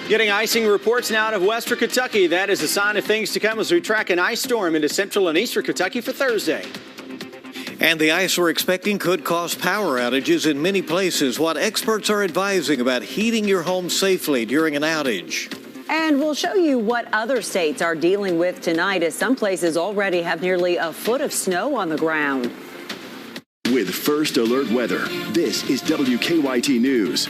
Getting icing reports now out of western Kentucky. That is a sign of things to come as we track an ice storm into central and eastern Kentucky for Thursday. And the ice we're expecting could cause power outages in many places. What experts are advising about heating your home safely during an outage. And we'll show you what other states are dealing with tonight, as some places already have nearly a foot of snow on the ground. With First Alert Weather, this is WKYT News.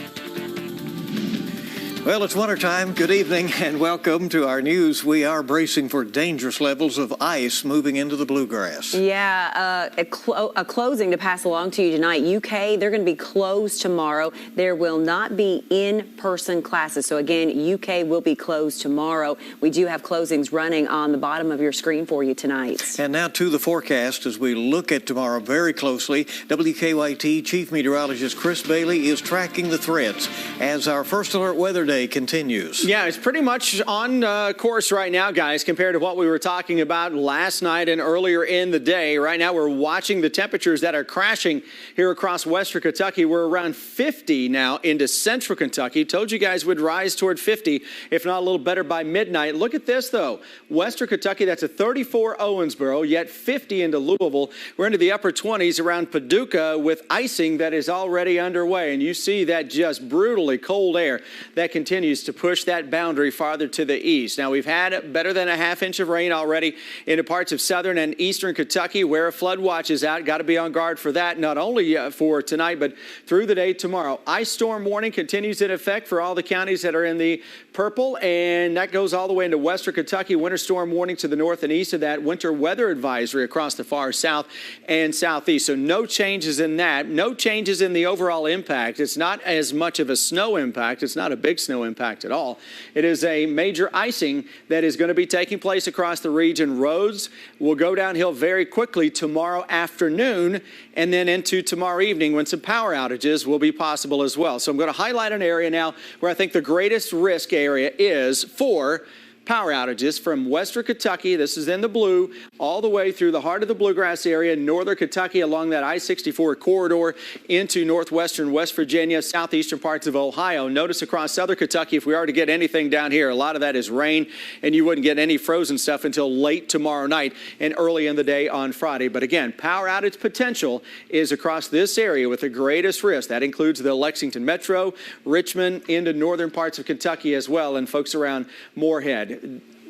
Well, it's wintertime. Good evening and welcome to our news. We are bracing for dangerous levels of ice moving into the bluegrass. Yeah, a closing to pass along to you tonight. UK, they're going to be closed tomorrow. There will not be in-person classes. So again, UK will be closed tomorrow. We do have closings running on the bottom of your screen for you tonight. And now to the forecast as we look at tomorrow very closely. WKYT Chief Meteorologist Chris Bailey is tracking the threats as our First Alert Weather Day continues. Yeah, it's pretty much on course right now, guys, compared to what we were talking about last night and earlier in the day. Right now, we're watching the temperatures that are crashing here across western Kentucky. We're around 50 now into central Kentucky. Told you guys would rise toward 50, if not a little better by midnight. Look at this, though. Western Kentucky, that's a 34 Owensboro, yet 50 into Louisville. We're into the upper 20s around Paducah with icing that is already underway. And you see that just brutally cold air that continues to push that boundary farther to the east. Now, we've had better than a half inch of rain already into parts of southern and eastern Kentucky where a flood watch is out. Got to be on guard for that, not only for tonight, but through the day tomorrow. Ice storm warning continues in effect for all the counties that are in the purple, and that goes all the way into western Kentucky. Winter storm warning to the north and east of that. Winter weather advisory across the far south and southeast. So no changes in that. No changes in the overall impact. It's not as much of a snow impact. It's not a big snow impact at all. It is a major icing that is going to be taking place across the region. Roads will go downhill very quickly tomorrow afternoon and then into tomorrow evening when some power outages will be possible as well. So I'm going to highlight an area now where I think the greatest risk area is for power outages from western Kentucky, this is in the blue, all the way through the heart of the bluegrass area, northern Kentucky along that I-64 corridor into northwestern West Virginia, southeastern parts of Ohio. Notice across southern Kentucky, if we are to get anything down here, a lot of that is rain, and you wouldn't get any frozen stuff until late tomorrow night and early in the day on Friday. But again, power outage potential is across this area with the greatest risk. That includes the Lexington Metro, Richmond, into northern parts of Kentucky as well, and folks around Moorhead.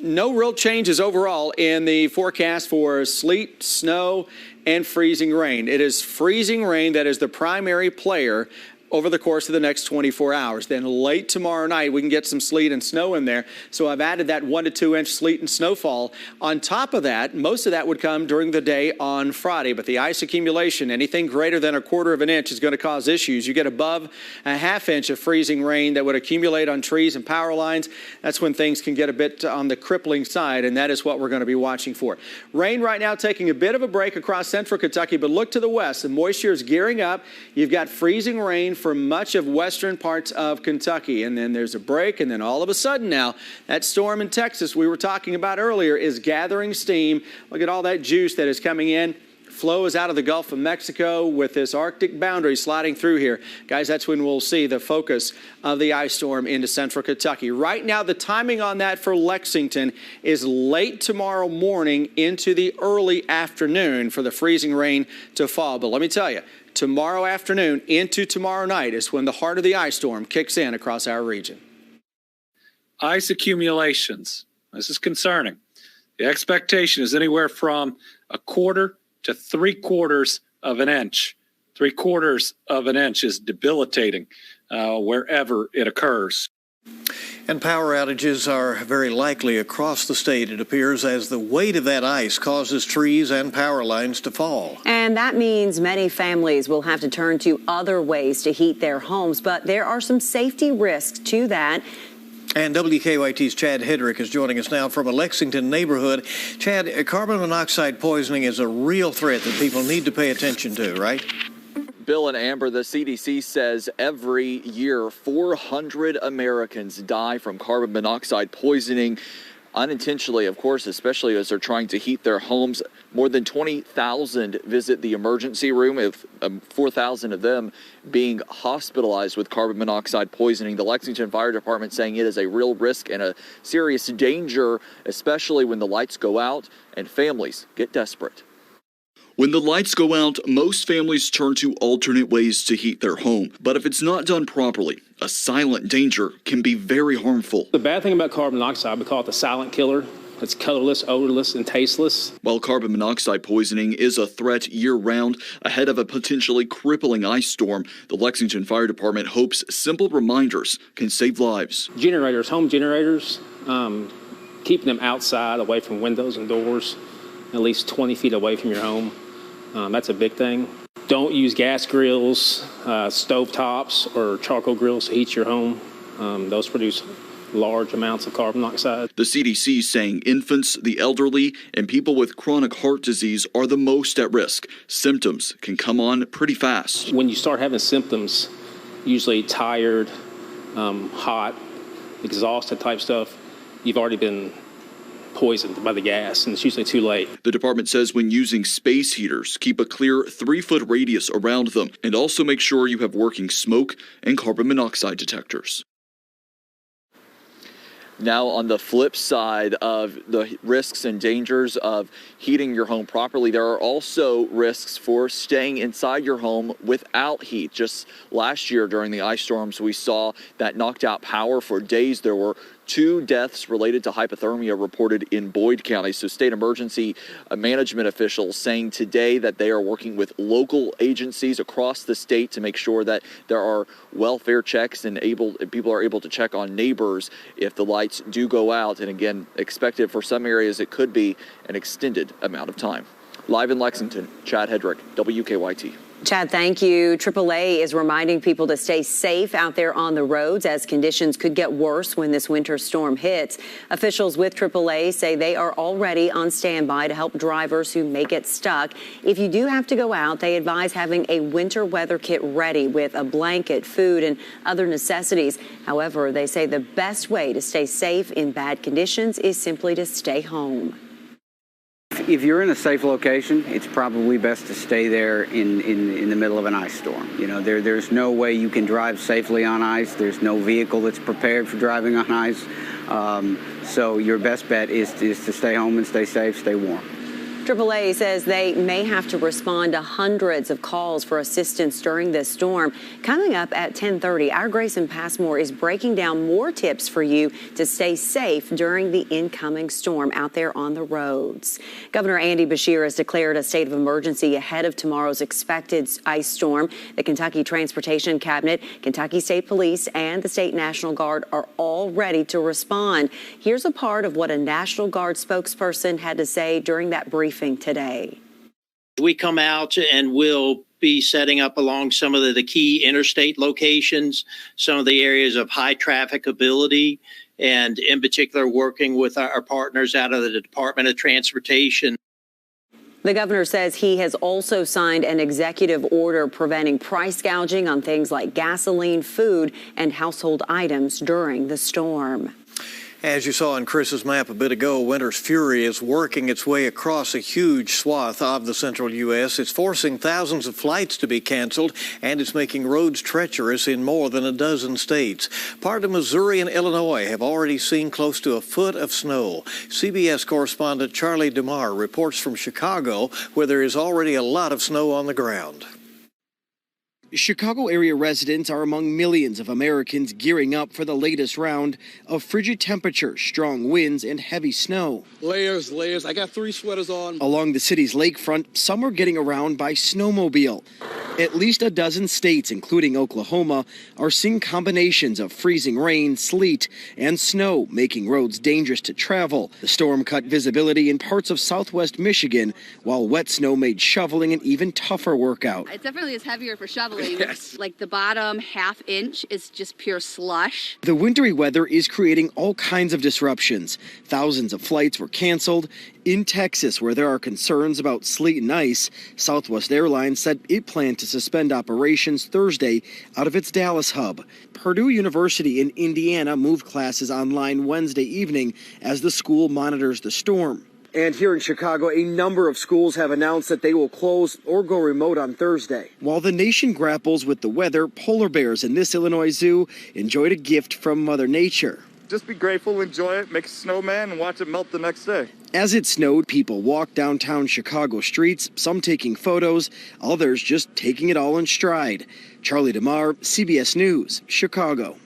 No real changes overall in the forecast for sleet, snow, and freezing rain. It is freezing rain that is the primary player over the course of the next 24 hours. Then late tomorrow night, we can get some sleet and snow in there. So I've added that 1 to 2 inch sleet and snowfall. On top of that, most of that would come during the day on Friday. But the ice accumulation, anything greater than 1/4 of an inch is going to cause issues. You get above a ½ inch of freezing rain that would accumulate on trees and power lines. That's when things can get a bit on the crippling side, and that is what we're going to be watching for. Rain right now taking a bit of a break across central Kentucky, but look to the west. The moisture is gearing up. You've got freezing rain for much of western parts of Kentucky. And then there's a break, and then all of a sudden now, that storm in Texas we were talking about earlier is gathering steam. Look at all that juice that is coming in. Flow is out of the Gulf of Mexico with this Arctic boundary sliding through here. Guys, that's when we'll see the focus of the ice storm into central Kentucky. Right now, the timing on that for Lexington is late tomorrow morning into the early afternoon for the freezing rain to fall. But let me tell you, tomorrow afternoon into tomorrow night is when the heart of the ice storm kicks in across our region. Ice accumulations. This is concerning. The expectation is anywhere from 1/4 to 3/4 of an inch. 3/4 of an inch is debilitating wherever it occurs. And power outages are very likely across the state, it appears, as the weight of that ice causes trees and power lines to fall. And that means many families will have to turn to other ways to heat their homes, but there are some safety risks to that. And WKYT's Chad Hedrick is joining us now from a Lexington neighborhood. Chad, carbon monoxide poisoning is a real threat that people need to pay attention to, right? Bill and Amber, the CDC says every year 400 Americans die from carbon monoxide poisoning. unintentionally, of course, especially as they're trying to heat their homes. More than 20,000 visit the emergency room, with 4,000 of them being hospitalized with carbon monoxide poisoning. The Lexington Fire Department saying it is a real risk and a serious danger, especially when the lights go out and families get desperate. When the lights go out, most families turn to alternate ways to heat their home. But if it's not done properly, a silent danger can be very harmful. The bad thing about carbon monoxide, we call it the silent killer. It's colorless, odorless, and tasteless. While carbon monoxide poisoning is a threat year-round, ahead of a potentially crippling ice storm, the Lexington Fire Department hopes simple reminders can save lives. Generators, home generators, keeping them outside, away from windows and doors, at least 20 feet away from your home. That's a big thing. Don't use gas grills, stove tops, or charcoal grills to heat your home. Those produce large amounts of carbon monoxide. The CDC is saying infants, the elderly, and people with chronic heart disease are the most at risk. Symptoms can come on pretty fast. When you start having symptoms, usually tired, hot, exhausted type stuff, you've already been poisoned by the gas, and it's usually too late. The department says when using space heaters, keep a clear 3-foot radius around them, and also make sure you have working smoke and carbon monoxide detectors. Now, on the flip side of the risks and dangers of heating your home properly, there are also risks for staying inside your home without heat. Just last year during the ice storms, we saw that knocked out power for days. There were 2 deaths related to hypothermia reported in Boyd County. So state emergency management officials saying today that they are working with local agencies across the state to make sure that there are welfare checks and people are able to check on neighbors if the lights do go out. And again, expected for some areas it could be an extended amount of time. Live in Lexington, Chad Hedrick, WKYT. Chad, thank you. AAA is reminding people to stay safe out there on the roads as conditions could get worse when this winter storm hits. Officials with AAA say they are already on standby to help drivers who may get stuck. If you do have to go out, they advise having a winter weather kit ready with a blanket, food, and other necessities. However, they say the best way to stay safe in bad conditions is simply to stay home. If you're in a safe location, it's probably best to stay there in the middle of an ice storm. You know, there's no way you can drive safely on ice. There's no vehicle that's prepared for driving on ice. So your best bet is to stay home and stay safe, stay warm. AAA says they may have to respond to hundreds of calls for assistance during this storm. Coming up at 10:30, our Grayson Passmore is breaking down more tips for you to stay safe during the incoming storm out there on the roads. Governor Andy Beshear has declared a state of emergency ahead of tomorrow's expected ice storm. The Kentucky Transportation Cabinet, Kentucky State Police, and the State National Guard are all ready to respond. Here's a part of what a National Guard spokesperson had to say during that briefing today. We come out and we'll be setting up along some of the key interstate locations, some of the areas of high trafficability, and in particular working with our partners out of the Department of Transportation. The governor says he has also signed an executive order preventing price gouging on things like gasoline, food, and household items during the storm. As you saw on Chris's map a bit ago, winter's fury is working its way across a huge swath of the central U.S. It's forcing thousands of flights to be canceled, and it's making roads treacherous in more than a dozen states. Part of Missouri and Illinois have already seen close to a foot of snow. CBS correspondent Charlie DeMar reports from Chicago, where there is already a lot of snow on the ground. Chicago area residents are among millions of Americans gearing up for the latest round of frigid temperatures, strong winds, and heavy snow. Layers. I got 3 sweaters on. Along the city's lakefront, some are getting around by snowmobile. At least a dozen states, including Oklahoma, are seeing combinations of freezing rain, sleet, and snow, making roads dangerous to travel. The storm cut visibility in parts of southwest Michigan, while wet snow made shoveling an even tougher workout. It definitely is heavier for shoveling. Exactly. Yes. Like the bottom half inch is just pure slush. The wintry weather is creating all kinds of disruptions. Thousands of flights were canceled. In Texas, where there are concerns about sleet and ice, Southwest Airlines said it planned to suspend operations Thursday out of its Dallas hub. Purdue University in Indiana moved classes online Wednesday evening as the school monitors the storm. And here in Chicago, a number of schools have announced that they will close or go remote on Thursday. While the nation grapples with the weather, polar bears in this Illinois zoo enjoyed a gift from Mother Nature. Just be grateful, enjoy it, make a snowman, and watch it melt the next day. As it snowed, people walked downtown Chicago streets, some taking photos, others just taking it all in stride. Charlie DeMar, CBS News, Chicago.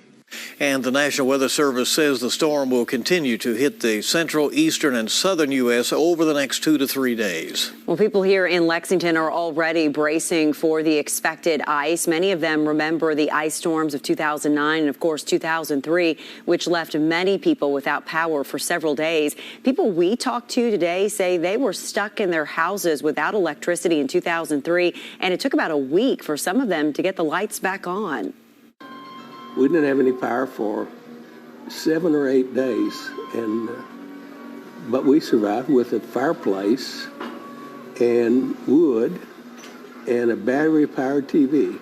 And the National Weather Service says the storm will continue to hit the central, eastern, and southern U.S. over the next 2 to 3 days. Well, people here in Lexington are already bracing for the expected ice. Many of them remember the ice storms of 2009 and, of course, 2003, which left many people without power for several days. People we talked to today say they were stuck in their houses without electricity in 2003, and it took about a week for some of them to get the lights back on. We didn't have any power for 7 or 8 days, but we survived with a fireplace and wood and a battery-powered TV.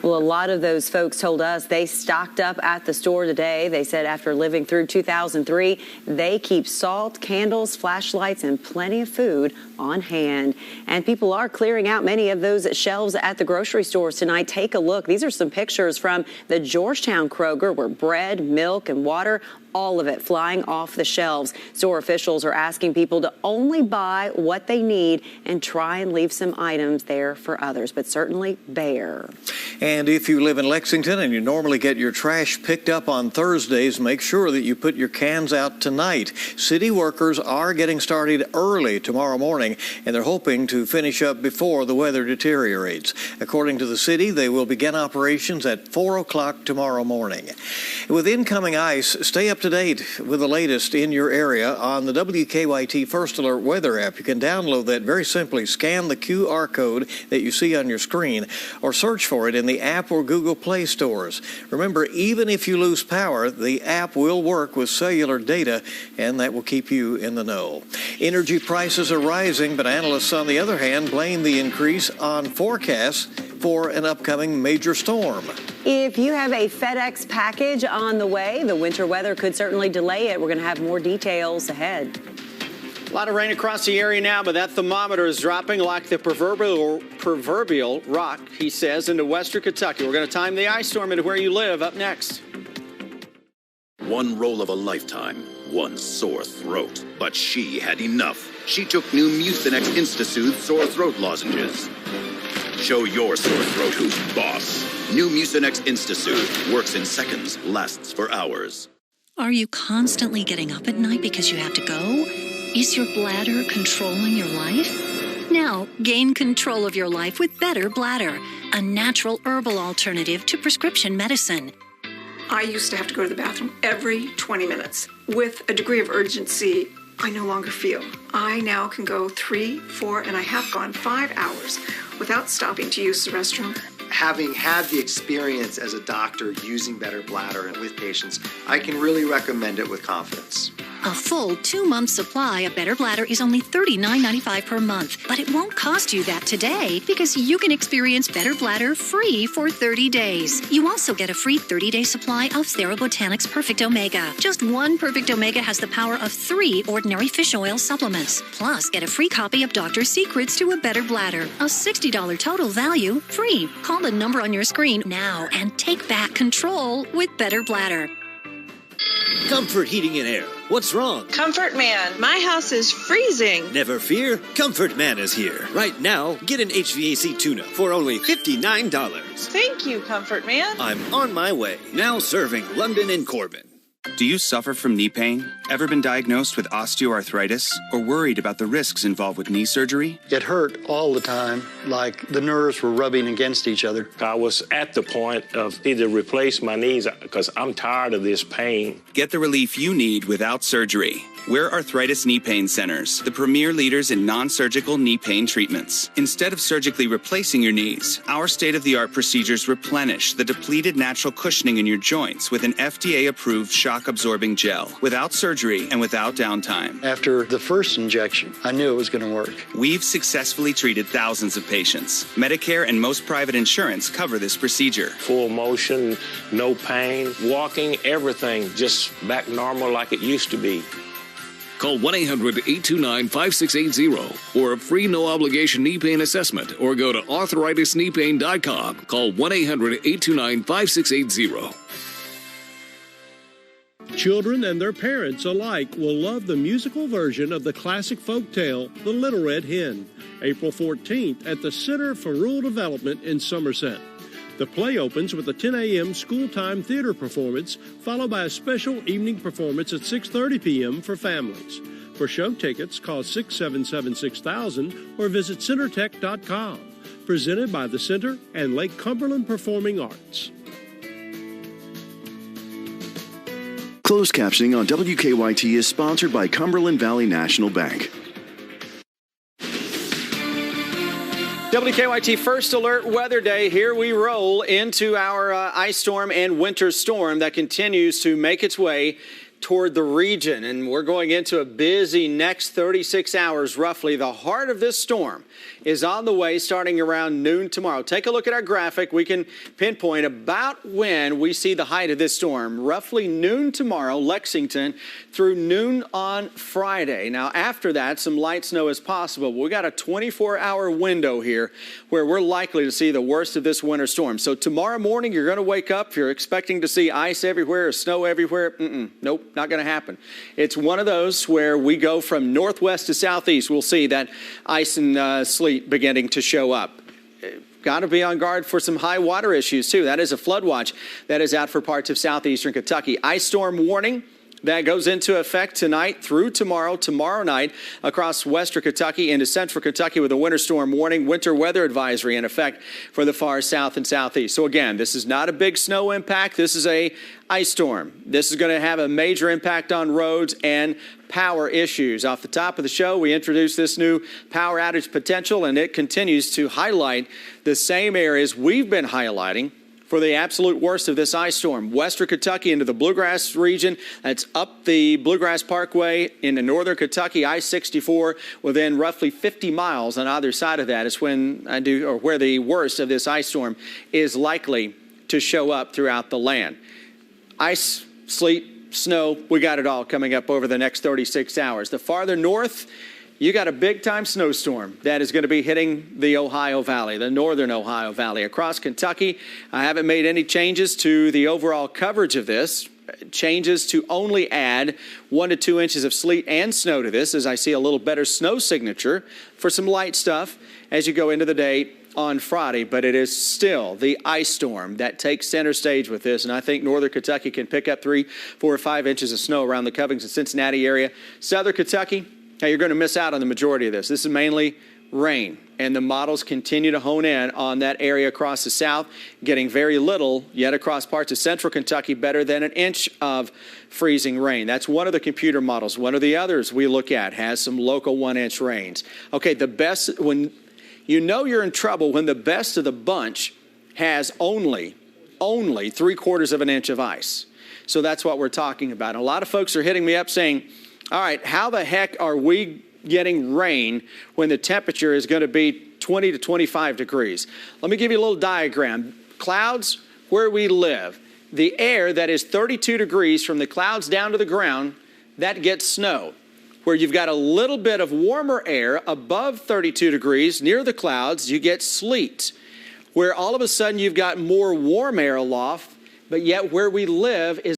Well, a lot of those folks told us they stocked up at the store today. They said after living through 2003, they keep salt, candles, flashlights, and plenty of food on hand. And people are clearing out many of those shelves at the grocery stores tonight. Take a look. These are some pictures from the Georgetown Kroger where bread, milk, and water, all of it flying off the shelves. Store officials are asking people to only buy what they need and try and leave some items there for others, but certainly bare. And if you live in Lexington and you normally get your trash picked up on Thursdays, make sure that you put your cans out tonight. City workers are getting started early tomorrow morning, and they're hoping to finish up before the weather deteriorates. According to the city, they will begin operations at 4 o'clock tomorrow morning. With incoming ice, stay up to date with the latest in your area on the WKYT First Alert Weather app. You can download that very simply. Scan the QR code that you see on your screen or search for it in the app or Google Play stores. Remember, even if you lose power, the app will work with cellular data, and that will keep you in the know. Energy prices are rising, but analysts, on the other hand, blame the increase on forecasts for an upcoming major storm. If you have a FedEx package on the way, the winter weather could certainly delay it. We're going to have more details ahead. A lot of rain across the area now, but that thermometer is dropping like the proverbial rock, he says, into western Kentucky. We're going to time the ice storm into where you live up next. One roll of a lifetime, one sore throat. But she had enough. She took new Mucinex InstaSoothe sore throat lozenges. Show your sore throat who's boss. New Mucinex InstaSoothe works in seconds, lasts for hours. Are you constantly getting up at night because you have to go? Is your bladder controlling your life? Now, gain control of your life with Better Bladder, a natural herbal alternative to prescription medicine. I used to have to go to the bathroom every 20 minutes. With a degree of urgency I no longer feel. I now can go 3, 4, and I have gone 5 hours without stopping to use the restroom. Having had the experience as a doctor using Better Bladder and with patients, I can really recommend it with confidence. A full 2-month supply of Better Bladder is only $39.95 per month, but it won't cost you that today because you can experience Better Bladder free for 30 days. You also get a free 30-day supply of Therabotanics Perfect Omega. Just one Perfect Omega has the power of 3 ordinary fish oil supplements. Plus, get a free copy of Doctor Secrets to a Better Bladder. A $60 total value, free. Call the number on your screen now and take back control with Better Bladder. Comfort Heating and Air. What's wrong? Comfort Man, my house is freezing. Never fear, Comfort Man is here. Right now, get an HVAC tune-up for only $59. Thank you, Comfort Man. I'm on my way. Now serving London and Corbin. Do you suffer from knee pain? Ever been diagnosed with osteoarthritis? Or worried about the risks involved with knee surgery? It hurt all the time, like the nerves were rubbing against each other. I was at the point of either replace my knees because I'm tired of this pain. Get the relief you need without surgery. We're Arthritis Knee Pain Centers, the premier leaders in non-surgical knee pain treatments. Instead of surgically replacing your knees, our state-of-the-art procedures replenish the depleted natural cushioning in your joints with an FDA-approved shock-absorbing gel, without surgery and without downtime. After the first injection, I knew it was going to work. We've successfully treated thousands of patients. Medicare and most private insurance cover this procedure. Full motion, no pain, walking, everything just back normal like it used to be. Call 1-800-829-5680 for a free no-obligation knee pain assessment or go to arthritiskneepain.com. Call 1-800-829-5680. Children and their parents alike will love the musical version of the classic folktale, The Little Red Hen, April 14th at the Center for Rural Development in Somerset. The play opens with a 10 a.m. school-time theater performance, followed by a special evening performance at 6:30 p.m. for families. For show tickets, call 677-6000 or visit centertech.com. Presented by the Center and Lake Cumberland Performing Arts. Closed captioning on WKYT is sponsored by Cumberland Valley National Bank. WKYT First Alert Weather Day. Here we roll into our ice storm and winter storm that continues to make its way toward the region. And we're going into a busy next 36 hours, roughly. The heart of this storm is on the way starting around noon tomorrow. Take a look at our graphic. We can pinpoint about when we see the height of this storm. Roughly noon tomorrow, Lexington, through noon on Friday. Now, after that, some light snow is possible. We got a 24-hour window here where we're likely to see the worst of this winter storm. So tomorrow morning, you're going to wake up. If you're expecting to see ice everywhere or snow everywhere, nope, not going to happen. It's one of those where we go from northwest to southeast. We'll see that ice and sleet beginning to show up. Got to be on guard for some high water issues, too. That is a flood watch that is out for parts of southeastern Kentucky. Ice storm warning that goes into effect tonight through tomorrow night across western Kentucky into central Kentucky with a winter storm warning, winter weather advisory in effect for the far south and southeast. So again, this is not a big snow impact. This is a ice storm. This is going to have a major impact on roads and power issues. Off the top of the show, we introduced this new power outage potential, and it continues to highlight the same areas we've been highlighting for the absolute worst of this ice storm. Western Kentucky into the Bluegrass region. That's up the Bluegrass Parkway into northern Kentucky, I-64, within roughly 50 miles on either side of that is where the worst of this ice storm is likely to show up throughout the land. Ice, sleet, snow, we got it all coming up over the next 36 hours. The farther north, you got a big-time snowstorm that is going to be hitting the Ohio Valley, the northern Ohio Valley. Across Kentucky, I haven't made any changes to the overall coverage of this. Changes to only add 1 to 2 inches of sleet and snow to this, as I see a little better snow signature for some light stuff as you go into the day on Friday, but it is still the ice storm that takes center stage with this, and I think northern Kentucky can pick up 3, 4, or 5 inches of snow around the Covington, Cincinnati area. Southern Kentucky, now you're going to miss out on the majority of this. This is mainly rain, and the models continue to hone in on that area across the south, getting very little yet across parts of central Kentucky, better than 1 inch of freezing rain. That's one of the computer models. One of the others we look at has some local 1-inch rains. Okay, the best, when you know you're in trouble when the best of the bunch has only 3/4 of an inch of ice. So that's what we're talking about. And a lot of folks are hitting me up saying, all right, how the heck are we getting rain when the temperature is going to be 20 to 25 degrees? Let me give you a little diagram. Clouds, where we live, the air that is 32 degrees from the clouds down to the ground, that gets snow. Where you've got a little bit of warmer air above 32 degrees near the clouds, you get sleet. Where all of a sudden you've got more warm air aloft, but yet where we live is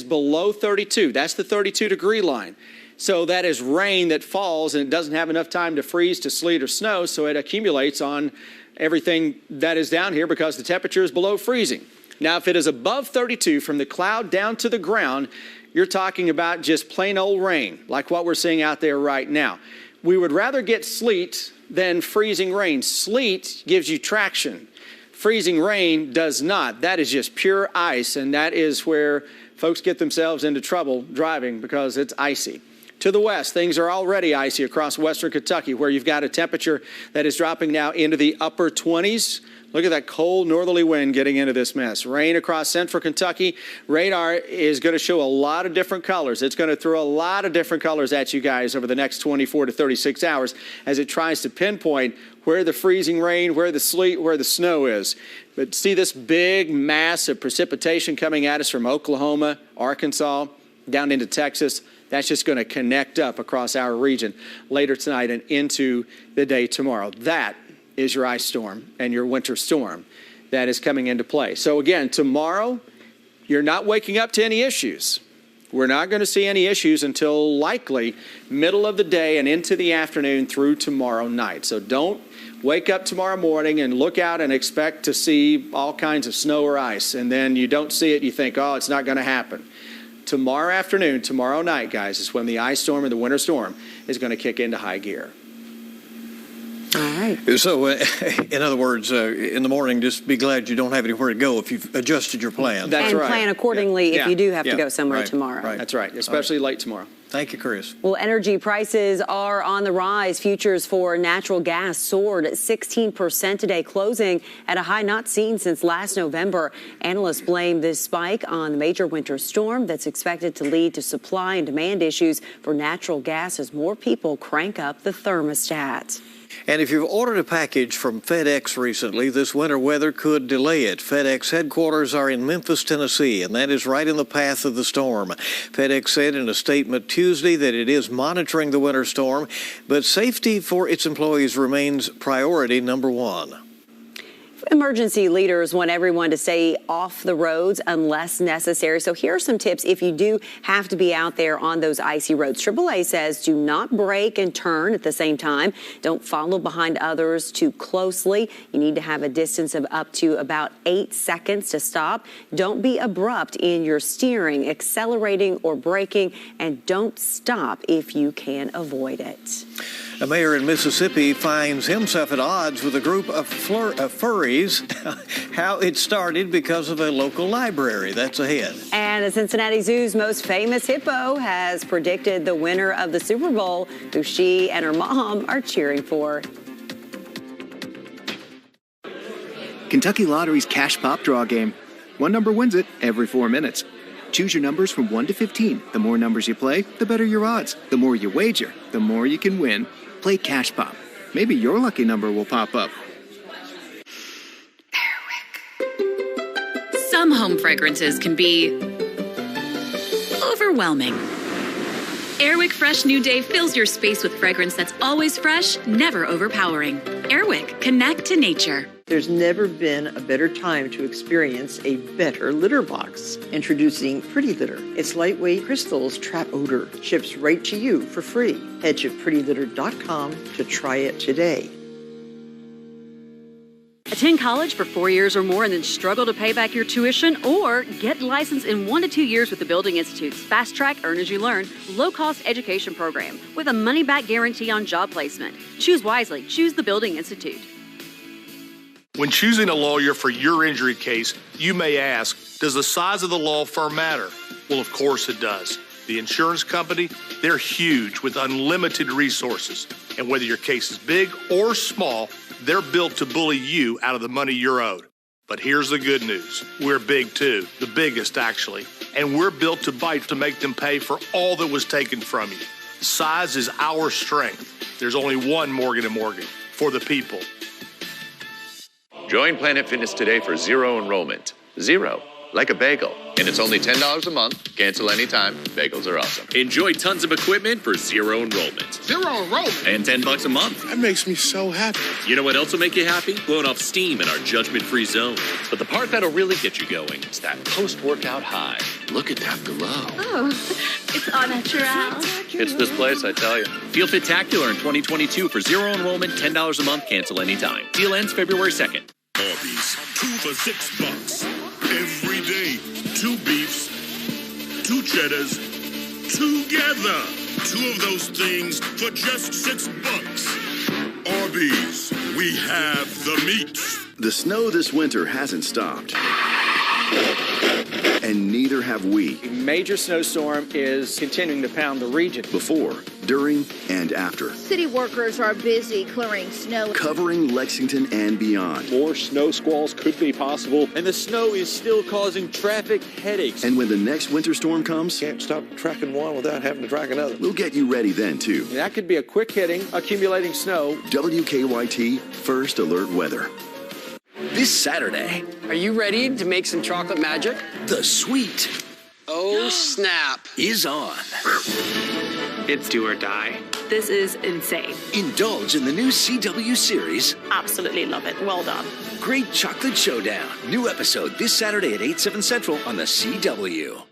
below 32. That's the 32-degree line. So that is rain that falls, and it doesn't have enough time to freeze to sleet or snow, so it accumulates on everything that is down here because the temperature is below freezing. Now, if it is above 32 from the cloud down to the ground, you're talking about just plain old rain, like what we're seeing out there right now. We would rather get sleet than freezing rain. Sleet gives you traction. Freezing rain does not. That is just pure ice, and that is where folks get themselves into trouble driving because it's icy. To the west, things are already icy across western Kentucky, where you've got a temperature that is dropping now into the upper 20s. Look at that cold northerly wind getting into this mess. Rain across central Kentucky. Radar is going to show a lot of different colors. It's going to throw a lot of different colors at you guys over the next 24 to 36 hours as it tries to pinpoint where the freezing rain, where the sleet, where the snow is. But see this big mass of precipitation coming at us from Oklahoma, Arkansas, down into Texas. That's just going to connect up across our region later tonight and into the day tomorrow. That is your ice storm and your winter storm that is coming into play. So again, tomorrow, you're not waking up to any issues. We're not going to see any issues until likely middle of the day and into the afternoon through tomorrow night. So don't wake up tomorrow morning and look out and expect to see all kinds of snow or ice. And then you don't see it, you think, oh, it's not going to happen. Tomorrow afternoon, tomorrow night, guys, is when the ice storm and the winter storm is going to kick into high gear. All right. So, in other words, in the morning, just be glad you don't have anywhere to go if you've adjusted your plan. That's and right. plan accordingly if you do have to go somewhere right. tomorrow. Right. That's right, especially late tomorrow. Thank you, Chris. Well, energy prices are on the rise. Futures for natural gas soared at 16% today, closing at a high not seen since last November. Analysts blame this spike on the major winter storm that's expected to lead to supply and demand issues for natural gas as more people crank up the thermostat. And if you've ordered a package from FedEx recently, this winter weather could delay it. FedEx headquarters are in Memphis, Tennessee, and that is right in the path of the storm. FedEx said in a statement Tuesday that it is monitoring the winter storm, but safety for its employees remains priority number one. Emergency leaders want everyone to stay off the roads unless necessary. So here are some tips if you do have to be out there on those icy roads. AAA says do not brake and turn at the same time. Don't follow behind others too closely. You need to have a distance of up to about 8 seconds to stop. Don't be abrupt in your steering, accelerating, or braking, and don't stop if you can avoid it. A mayor in Mississippi finds himself at odds with a group of furries. How it started because of a local library. That's ahead. And the Cincinnati Zoo's most famous hippo has predicted the winner of the Super Bowl, who she and her mom are cheering for. Kentucky Lottery's Cash Pop Draw game. One number wins it every 4 minutes. Choose your numbers from 1 to 15. The more numbers you play, the better your odds. The more you wager, the more you can win. Play Cash Pop. Maybe your lucky number will pop up. Some home fragrances can be overwhelming. Airwick Fresh New Day fills your space with fragrance that's always fresh, never overpowering. Airwick, connect to nature. There's never been a better time to experience a better litter box. Introducing Pretty Litter. Its lightweight crystals trap odor. Ships right to you for free. Head to prettylitter.com to try it today. Attend college for 4 years or more and then struggle to pay back your tuition, or get licensed in 1 to 2 years with the Building Institute's Fast Track Earn As You Learn low-cost education program with a money-back guarantee on job placement. Choose wisely. Choose the Building Institute. When choosing a lawyer for your injury case, you may ask, does the size of the law firm matter? Well, of course it does. The insurance company, they're huge with unlimited resources. And whether your case is big or small, they're built to bully you out of the money you're owed. But here's the good news. We're big too, the biggest actually. And we're built to bite to make them pay for all that was taken from you. Size is our strength. There's only one Morgan & Morgan, for the people. Join Planet Fitness today for zero enrollment. Zero, like a bagel. And it's only $10 a month. Cancel anytime. Bagels are awesome. Enjoy tons of equipment for zero enrollment. Zero enrollment? And $10 a month. That makes me so happy. You know what else will make you happy? Blowing off steam in our judgment-free zone. But the part that'll really get you going is that post-workout high. Look at that glow. Oh, it's all natural. It's this place, I tell you. Feel Fit-tacular in 2022 for zero enrollment, $10 a month, cancel anytime. Deal ends February 2nd. Arby's, 2 for $6. Every day, 2 beefs, 2 cheddars, together. 2 of those things for just $6. Arby's, we have the meats. The snow this winter hasn't stopped. And neither have we. A major snowstorm is continuing to pound the region. Before, during, and after. City workers are busy clearing snow. Covering Lexington and beyond. More snow squalls could be possible, and the snow is still causing traffic headaches. And when the next winter storm comes, can't stop tracking one without having to track another. We'll get you ready then, too. That could be a quick-hitting, accumulating snow. WKYT First Alert Weather. This Saturday. Are you ready to make some chocolate magic? The Sweet. Oh, snap. Is on. It's do or die. This is insane. Indulge in the new CW series. Absolutely love it. Well done. Great Chocolate Showdown. New episode this Saturday at 8, 7 Central on the CW.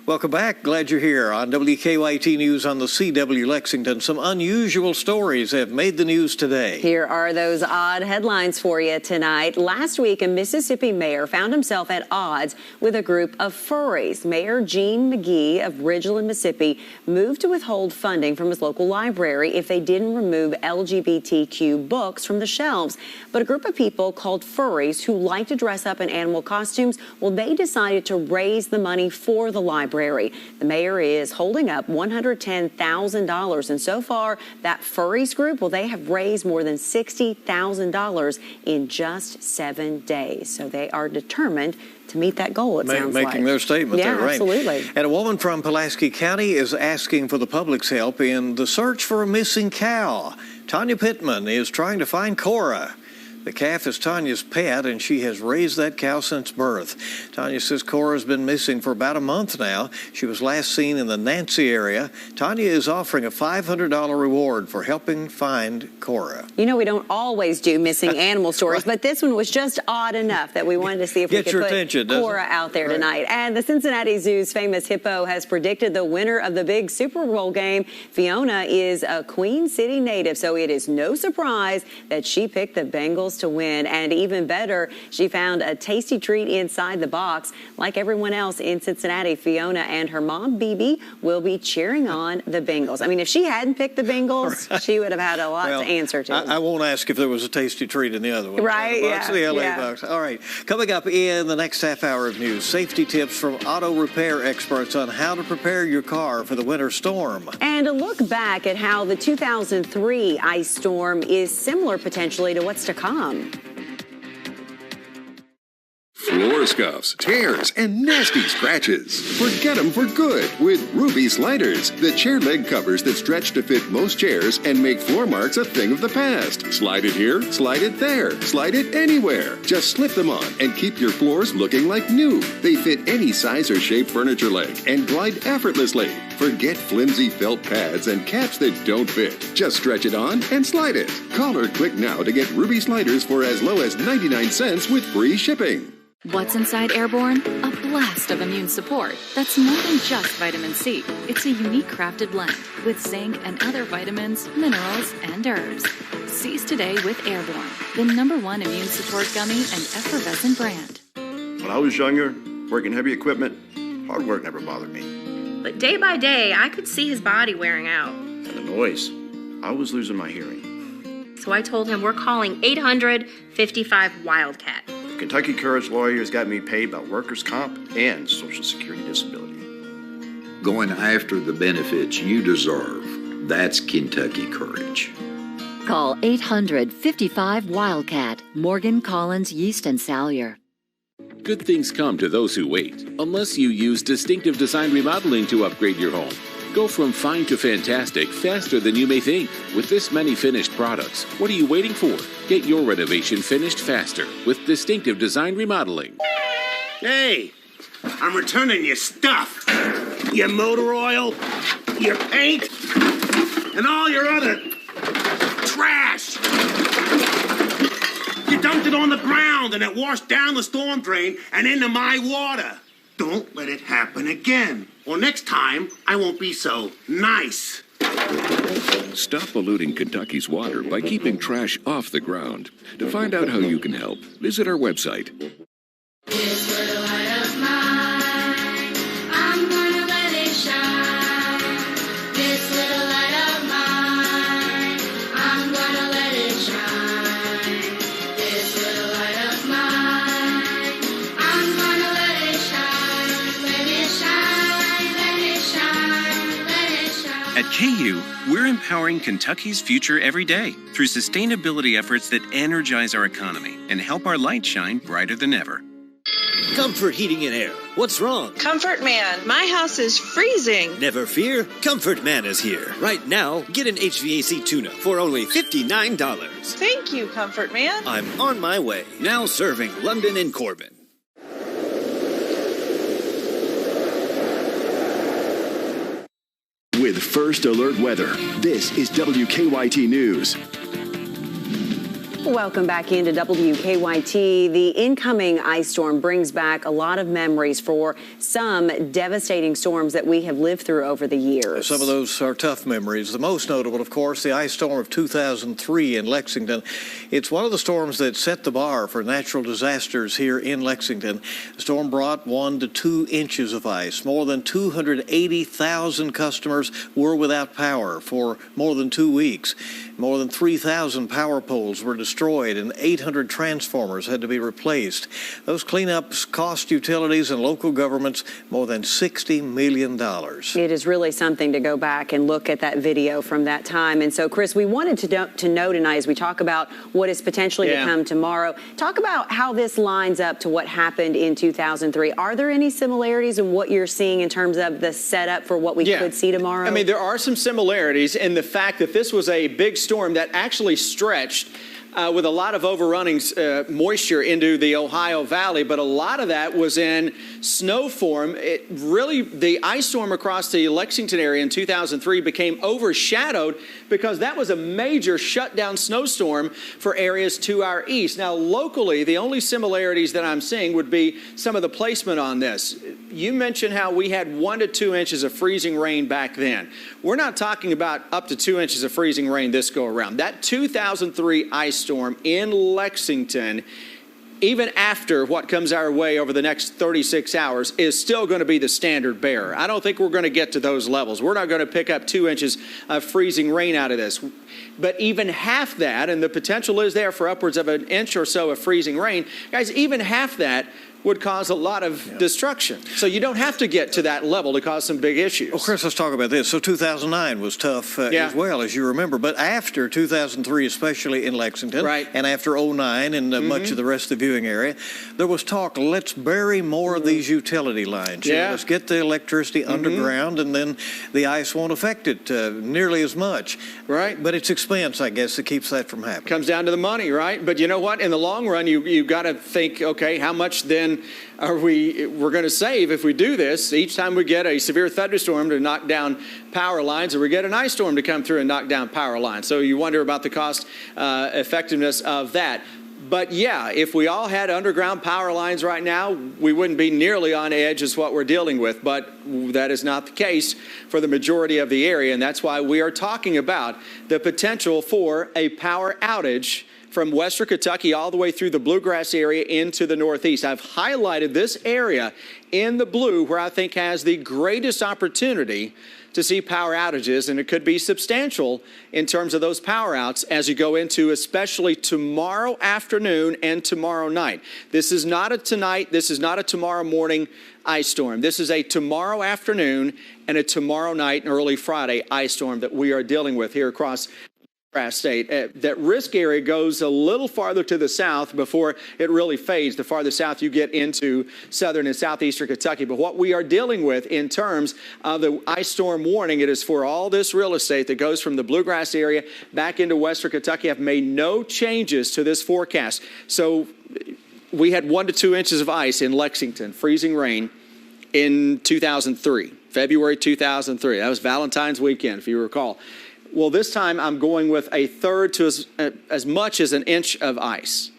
Welcome back. Glad you're here on WKYT News on the CW Lexington. Some unusual stories have made the news today. Here are those odd headlines for you tonight. Last week, a Mississippi mayor found himself at odds with a group of furries. Mayor Gene McGee of Ridgeland, Mississippi, moved to withhold funding from his local library if they didn't remove LGBTQ books from the shelves. But a group of people called furries who like to dress up in animal costumes, well, they decided to raise the money for the library. The mayor is holding up $110,000, and so far, that furries group, well, they have raised more than $60,000 in just 7 days. So they are determined to meet that goal, it sounds like. Making their statement there, right? Absolutely. And a woman from Pulaski County is asking for the public's help in the search for a missing cow. Tanya Pittman is trying to find Cora. The calf is Tanya's pet, and she has raised that cow since birth. Tanya says Cora's been missing for about a month now. She was last seen in the Nancy area. Tanya is offering a $500 reward for helping find Cora. You know, we don't always do missing animal stories, but this one was just odd enough that we wanted to see if we could put Cora out there tonight. And the Cincinnati Zoo's famous Hippo has predicted the winner of the big Super Bowl game. Fiona is a Queen City native, so it is no surprise that she picked the Bengals to win. And even better, she found a tasty treat inside the box. Like everyone else in Cincinnati, Fiona and her mom, Bibi, will be cheering on the Bengals. I mean, if she hadn't picked the Bengals, she would have had a lot to answer to. I won't ask if there was a tasty treat in the other one. Right, Box, the LA box. All right. Coming up in the next half hour of news, safety tips from auto repair experts on how to prepare your car for the winter storm. And a look back at how the 2003 ice storm is similar potentially to what's to come. Floor scuffs, tears, and nasty scratches. Forget them for good with Ruby Sliders, the chair leg covers that stretch to fit most chairs and make floor marks a thing of the past. Slide it here, slide it there, slide it anywhere. Just slip them on and keep your floors looking like new. They fit any size or shape furniture leg and glide effortlessly. Forget flimsy felt pads and caps that don't fit. Just stretch it on and slide it. Call or click now to get Ruby Sliders for as low as 99 cents with free shipping. What's inside Airborne? A blast of immune support that's more than just vitamin C. It's a unique crafted blend with zinc and other vitamins, minerals, and herbs. Seize today with Airborne, the #1 immune support gummy and effervescent brand. When I was younger, working heavy equipment, hard work never bothered me. But day by day, I could see his body wearing out. And the noise, I was losing my hearing. So I told him we're calling 800-55-WILDCAT. Kentucky Courage Lawyers got me paid by workers' comp and Social Security disability. Going after the benefits you deserve. That's Kentucky Courage. Call 800-55-WILDCAT. Morgan, Collins, Yeast, and Salyer. Good things come to those who wait, unless you use Distinctive Design Remodeling to upgrade your home. Go from fine to fantastic faster than you may think. With this many finished products, what are you waiting for? Get your renovation finished faster with Distinctive Design Remodeling. Hey, I'm returning your stuff. Your motor oil, your paint, and all your other trash. You dumped it on the ground and it washed down the storm drain and into my water. Don't let it happen again. Or next time, I won't be so nice. Stop polluting Kentucky's water by keeping trash off the ground. To find out how you can help, visit our website. This little light of mine, I'm gonna let it shine. This little light of mine, I'm gonna let it shine. This little light of mine, I'm gonna let it shine. Let it shine, let it shine, let it shine. At KU, we're empowering Kentucky's future every day through sustainability efforts that energize our economy and help our light shine brighter than ever. Comfort Heating and Air. What's wrong? Comfort Man, my house is freezing. Never fear, Comfort Man is here. Right now, get an HVAC tune-up for only $59. Thank you, Comfort Man. I'm on my way. Now serving London and Corbin. With First Alert Weather, this is WKYT News. Welcome back into WKYT. The incoming ice storm brings back a lot of memories for some devastating storms that we have lived through over the years. Some of those are tough memories. The most notable, of course, the ice storm of 2003 in Lexington. It's one of the storms that set the bar for natural disasters here in Lexington. The storm brought 1 to 2 inches of ice. More than 280,000 customers were without power for more than 2 weeks. More than 3,000 power poles were destroyed and 800 transformers had to be replaced. Those cleanups cost utilities and local governments more than $60 million. It is really something to go back and look at that video from that time. And so, Chris, we wanted to know tonight as we talk about what is potentially to come tomorrow, talk about how this lines up to what happened in 2003. Are there any similarities in what you're seeing in terms of the setup for what we could see tomorrow? I mean, there are some similarities in the fact that this was a big storm that actually stretched with a lot of overrunning moisture into the Ohio Valley, but a lot of that was in snow form. The ice storm across the Lexington area in 2003 became overshadowed because that was a major shutdown snowstorm for areas to our east. Now, locally, the only similarities that I'm seeing would be some of the placement on this. You mentioned how we had 1 to 2 inches of freezing rain back then. We're not talking about up to 2 inches of freezing rain this go around. That 2003 ice storm in Lexington, even after what comes our way over the next 36 hours, is still going to be the standard bearer. I don't think we're going to get to those levels. We're not going to pick up 2 inches of freezing rain out of this. But even half that, and the potential is there for upwards of an inch or so of freezing rain, guys, even half that would cause a lot of destruction. So you don't have to get to that level to cause some big issues. Well, Chris, let's talk about this. So 2009 was tough as well, as you remember. But after 2003, especially in Lexington, and after 2009 and much of the rest of the viewing area, there was talk, let's bury more of these utility lines. You know, let's get the electricity underground, and then the ice won't affect it nearly as much. Right. But it's expense, I guess, that keeps that from happening. Comes down to the money, right? But you know what? In the long run, you've got to think, okay, how much then we're going to save if we do this? Each time we get a severe thunderstorm to knock down power lines, or we get an ice storm to come through and knock down power lines. So you wonder about the cost effectiveness of that. But yeah, if we all had underground power lines right now, we wouldn't be nearly on edge as what we're dealing with. But that is not the case for the majority of the area. And that's why we are talking about the potential for a power outage from western Kentucky all the way through the bluegrass area into the northeast. I've highlighted this area in the blue where I think has the greatest opportunity to see power outages, and it could be substantial in terms of those power outs as you go into especially tomorrow afternoon and tomorrow night. This is not a tonight, this is not a tomorrow morning ice storm. This is a tomorrow afternoon and a tomorrow night and early Friday ice storm that we are dealing with here across state. That risk area goes a little farther to the south before it really fades. The farther south you get into southern and southeastern Kentucky. But what we are dealing with in terms of the ice storm warning, it is for all this real estate that goes from the bluegrass area back into western Kentucky. I've made no changes to this forecast. So we had 1 to 2 inches of ice in Lexington, freezing rain in 2003, February 2003. That was Valentine's weekend, if you recall. Well, this time I'm going with a third to as much as an inch of ice.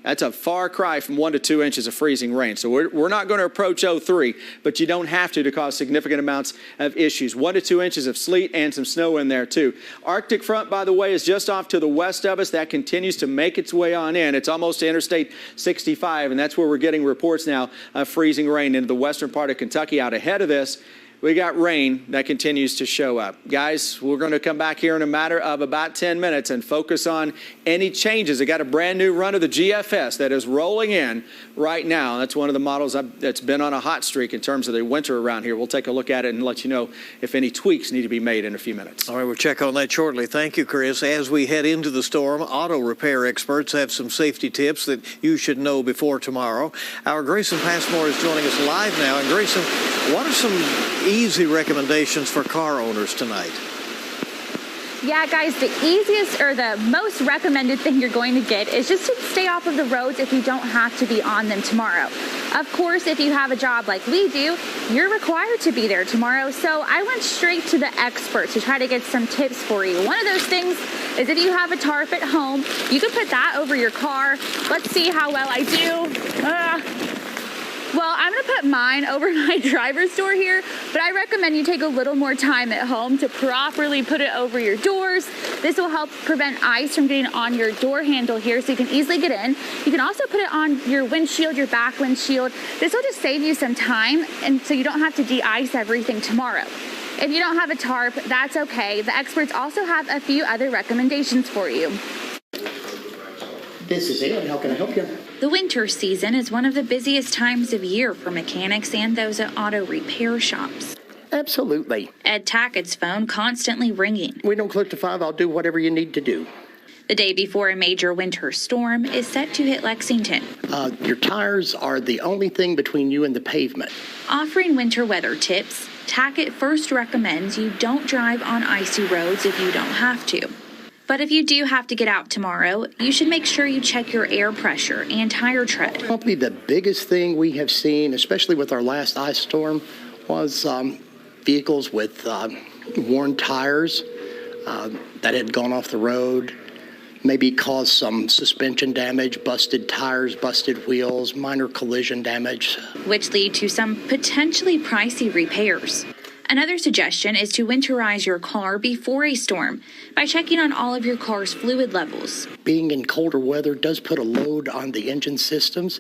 That's a far cry from 1 to 2 inches of freezing rain. So we're not going to approach 03, but you don't have to cause significant amounts of issues. 1 to 2 inches of sleet and some snow in there too. Arctic front, by the way, is just off to the west of us. That continues to make its way on in. It's almost to Interstate 65, and that's where we're getting reports now of freezing rain into the western part of Kentucky. Out ahead of this, we got rain that continues to show up. Guys, we're going to come back here in a matter of about 10 minutes and focus on any changes. I got a brand new run of the GFS that is rolling in right now. That's one of the models that's been on a hot streak in terms of the winter around here. We'll take a look at it and let you know if any tweaks need to be made in a few minutes. All right, we'll check on that shortly. Thank you, Chris. As we head into the storm, auto repair experts have some safety tips that you should know before tomorrow. Our Grayson Passmore is joining us live now. And Grayson, what are some easy recommendations for car owners tonight? Yeah, guys, the easiest or the most recommended thing you're going to get is just to stay off of the roads if you don't have to be on them tomorrow. Of course, if you have a job like we do, you're required to be there tomorrow. So I went straight to the experts to try to get some tips for you. One of those things is if you have a tarp at home, you can put that over your car. Let's see how well I do. Well, I'm going to put mine over my driver's door here, but I recommend you take a little more time at home to properly put it over your doors. This will help prevent ice from getting on your door handle here so you can easily get in. You can also put it on your windshield, your back windshield. This will just save you some time, and so you don't have to de-ice everything tomorrow. If you don't have a tarp, that's okay. The experts also have a few other recommendations for you. This is Aaron. How can I help you? The winter season is one of the busiest times of year for mechanics and those at auto repair shops. Absolutely. Ed Tackett's phone constantly ringing. We don't close to 5. I'll do whatever you need to do. The day before a major winter storm is set to hit Lexington. Your tires are the only thing between you and the pavement. Offering winter weather tips, Tackett first recommends you don't drive on icy roads if you don't have to. But if you do have to get out tomorrow, you should make sure you check your air pressure and tire tread. Probably the biggest thing we have seen, especially with our last ice storm, was vehicles with worn tires that had gone off the road, maybe caused some suspension damage, busted tires, busted wheels, minor collision damage. Which lead to some potentially pricey repairs. Another suggestion is to winterize your car before a storm by checking on all of your car's fluid levels. Being in colder weather does put a load on the engine systems.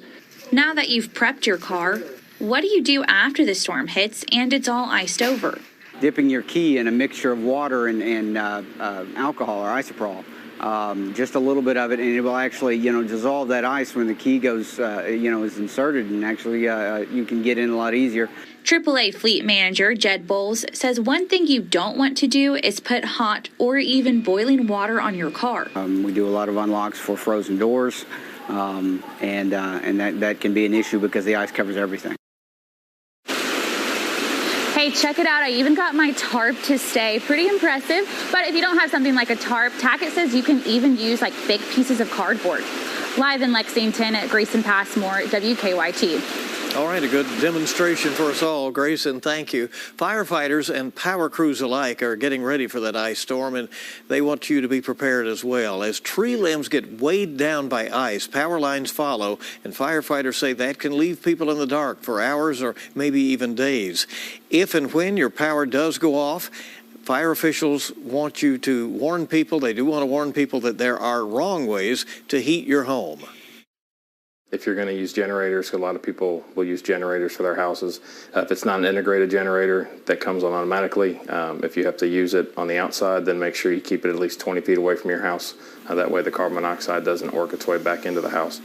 Now that you've prepped your car, what do you do after the storm hits and it's all iced over? Dipping your key in a mixture of water and alcohol or isopropyl. Just a little bit of it, and it will actually, dissolve that ice when the key goes, is inserted, and actually you can get in a lot easier. AAA fleet manager Jed Bowles says one thing you don't want to do is put hot or even boiling water on your car. We do a lot of unlocks for frozen doors, and that can be an issue because the ice covers everything. Hey, check it out. I even got my tarp to stay. Pretty impressive. But if you don't have something like a tarp, Tackett says you can even use like thick pieces of cardboard. Live in Lexington at Grayson Passmore, WKYT. All right, a good demonstration for us all. Grayson, thank you. Firefighters and power crews alike are getting ready for that ice storm, and they want you to be prepared as well. As tree limbs get weighed down by ice, power lines follow, and firefighters say that can leave people in the dark for hours or maybe even days. If and when your power does go off, fire officials want you to warn people, they do want to warn people that there are wrong ways to heat your home. If you're going to use generators, a lot of people will use generators for their houses. If it's not an integrated generator that comes on automatically, if you have to use it on the outside, then make sure you keep it at least 20 feet away from your house. That way the carbon monoxide doesn't work its way back into the house.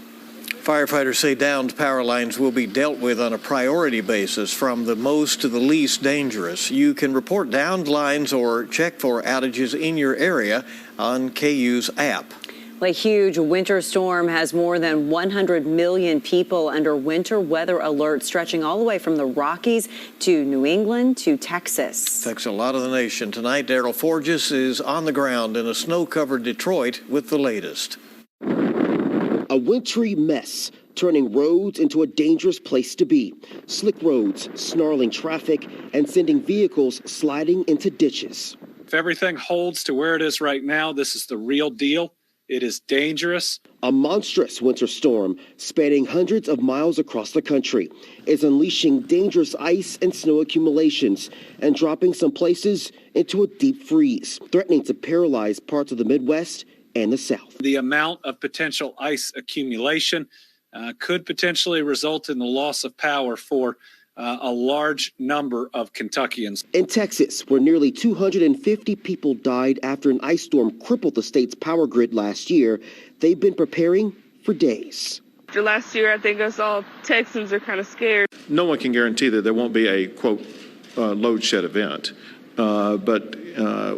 Firefighters say downed power lines will be dealt with on a priority basis from the most to the least dangerous. You can report downed lines or check for outages in your area on KU's app. A huge winter storm has more than 100 million people under winter weather alert, stretching all the way from the Rockies to New England to Texas. Affects a lot of the nation. Tonight, Daryl Forges is on the ground in a snow-covered Detroit with the latest. A wintry mess. turning roads into a dangerous place to be. Slick roads, snarling traffic, and sending vehicles sliding into ditches. If everything holds to where it is right now, this is the real deal. It is dangerous. A monstrous winter storm spanning hundreds of miles across the country is unleashing dangerous ice and snow accumulations and dropping some places into a deep freeze, threatening to paralyze parts of the Midwest and the South. The amount of potential ice accumulation could potentially result in the loss of power for a large number of Kentuckians. In Texas, where nearly 250 people died after an ice storm crippled the state's power grid last year, they've been preparing for days. After last year, I think us all Texans are kind of scared. No one can guarantee that there won't be a, quote, load shed event. But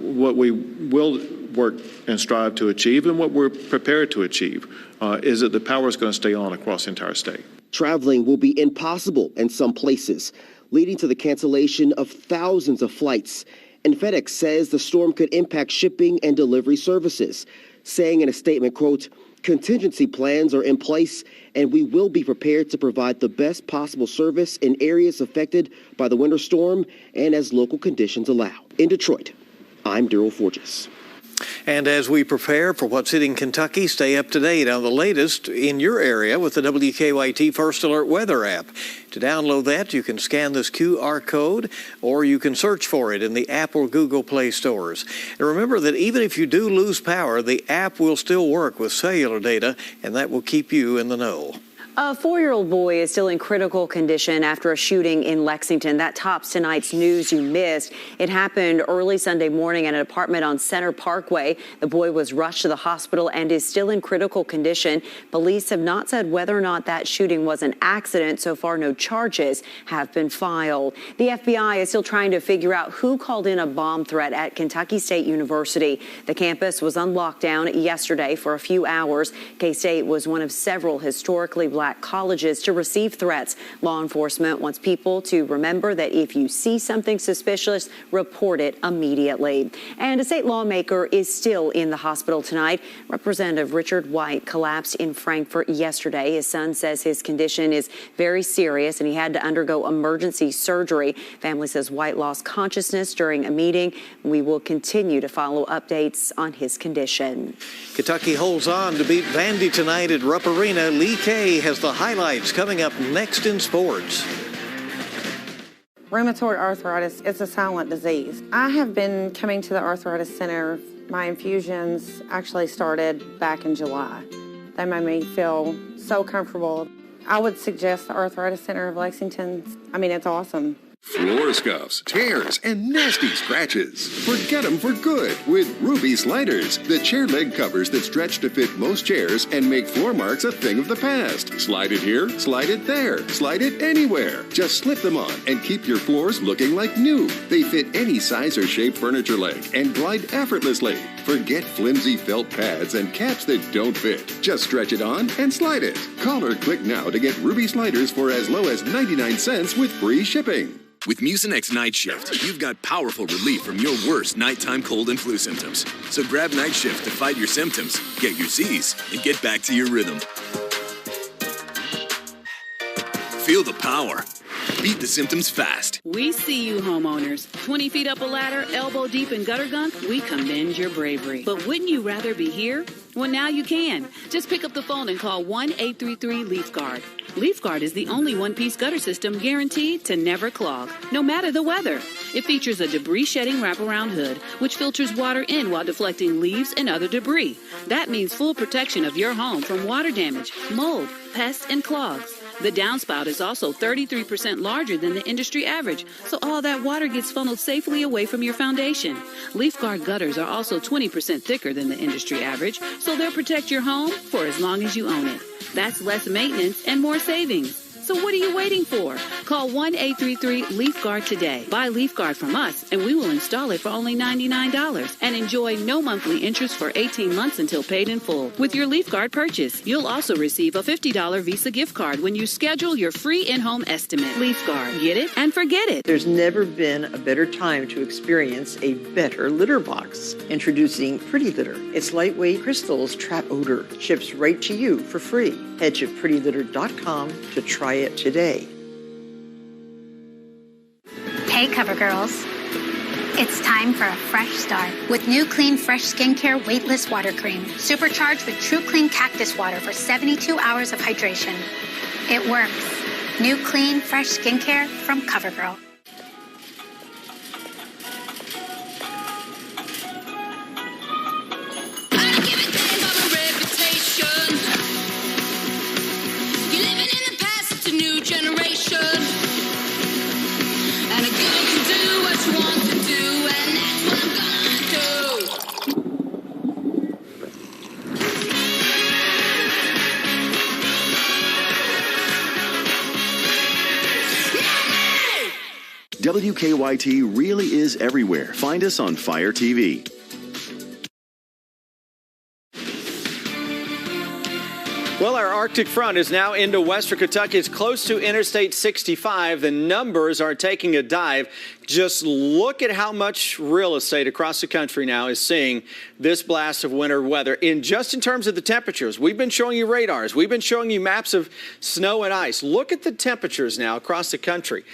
what we will work and strive to achieve and what we're prepared to achieve is that the power is going to stay on across the entire state. Traveling will be impossible in some places, leading to the cancellation of thousands of flights. And FedEx says the storm could impact shipping and delivery services, saying in a statement, quote, contingency plans are in place and we will be prepared to provide the best possible service in areas affected by the winter storm and as local conditions allow. In Detroit, I'm Daryl Forges. And as we prepare for what's hitting Kentucky, stay up to date on the latest in your area with the WKYT First Alert Weather app. To download that, you can scan this QR code or you can search for it in the Apple or Google Play stores. And remember that even if you do lose power, the app will still work with cellular data, and that will keep you in the know. A 4-year-old boy is still in critical condition after a shooting in Lexington. That tops tonight's news you missed. It happened early Sunday morning at an apartment on Center Parkway. The boy was rushed to the hospital and is still in critical condition. Police have not said whether or not that shooting was an accident. So far, no charges have been filed. The FBI is still trying to figure out who called in a bomb threat at Kentucky State University. The campus was on lockdown yesterday for a few hours. K-State was one of several historically black colleges to receive threats. Law enforcement wants people to remember that if you see something suspicious, report it immediately. And a state lawmaker is still in the hospital tonight. Representative Richard White collapsed in Frankfort yesterday. His son says his condition is very serious and he had to undergo emergency surgery. Family says White lost consciousness during a meeting. We will continue to follow updates on his condition. Kentucky holds on to beat Vandy tonight at Rupp Arena. Lee Kay has the highlights coming up next in sports. Rheumatoid arthritis is a silent disease. I have been coming to the Arthritis Center. My infusions actually started back in July. They made me feel so comfortable. I would suggest the Arthritis Center of Lexington. I mean, it's awesome. Floor scuffs, tears, and nasty scratches. Forget them for good with Ruby Sliders, the chair leg covers that stretch to fit most chairs and make floor marks a thing of the past. Slide it here, slide it there, slide it anywhere. Just slip them on and keep your floors looking like new. They fit any size or shape furniture leg and glide effortlessly. Forget flimsy felt pads and caps that don't fit. Just stretch it on and slide it. Call or click now to get Ruby Sliders for as low as 99 cents with free shipping. With Mucinex Night Shift, you've got powerful relief from your worst nighttime cold and flu symptoms. So grab Night Shift to fight your symptoms, get your Z's, and get back to your rhythm. Feel the power. Beat the symptoms fast. We see you, homeowners. 20 feet up a ladder, elbow deep in gutter gunk, we commend your bravery. But wouldn't you rather be here? Well, now you can. Just pick up the phone and call 1-833-LEAF-GUARD. LeafGuard is the only one-piece gutter system guaranteed to never clog, no matter the weather. It features a debris-shedding wraparound hood, which filters water in while deflecting leaves and other debris. That means full protection of your home from water damage, mold, pests, and clogs. The downspout is also 33% larger than the industry average, so all that water gets funneled safely away from your foundation. LeafGuard gutters are also 20% thicker than the industry average, so they'll protect your home for as long as you own it. That's less maintenance and more savings. So what are you waiting for? Call 1-833-LEAF-GUARD today. Buy Leaf Guard from us, and we will install it for only $99. And enjoy no monthly interest for 18 months until paid in full. With your Leaf Guard purchase, you'll also receive a $50 Visa gift card when you schedule your free in-home estimate. Leaf Guard. Get it and forget it. There's never been a better time to experience a better litter box. Introducing Pretty Litter. Its lightweight crystals trap odor. Ships right to you for free. Head to prettylitter.com to try it today. Hey, CoverGirls. It's time for a fresh start with new Clean Fresh Skincare Weightless Water Cream, supercharged with True Clean Cactus Water for 72 hours of hydration. It works. New Clean Fresh Skincare from CoverGirl. WKYT really is everywhere. Find us on Fire TV. Well, our Arctic front is now into western Kentucky. It's close to Interstate 65. The numbers are taking a dive. Just look at how much real estate across the country now is seeing this blast of winter weather. In terms of the temperatures, we've been showing you radars. We've been showing you maps of snow and ice. Look at the temperatures now across the country.